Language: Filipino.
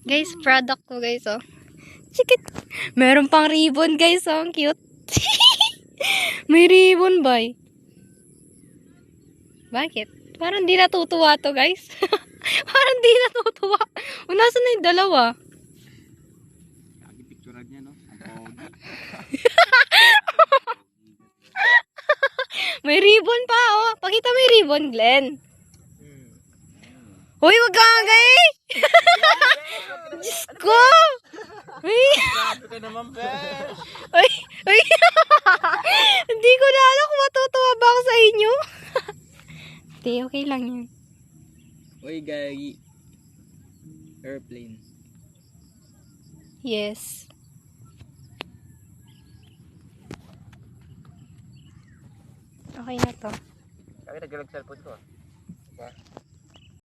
Guys, product ko guys, oh. Chikit. Meron pang ribbon guys, oh. Ang cute. May ribbon, boy. Bakit? Parang di natutuwa to, guys. Parang di natutuwa. Nasaan na yung dalawa? Picturean niya, no? May ribbon pa, oh. Pakita mo yung ribbon, Glenn. Hoy, wag ka nga, eh. Diyos ko. Uy. Grabe ka naman, besh! Uy. Uy. Hindi ko na alam kung matutuwa ba ako sa inyo. Hindi, okay lang yan. Uy, gagi. Airplane. Yes. Okay na to. Kaya naglag cellphone ko.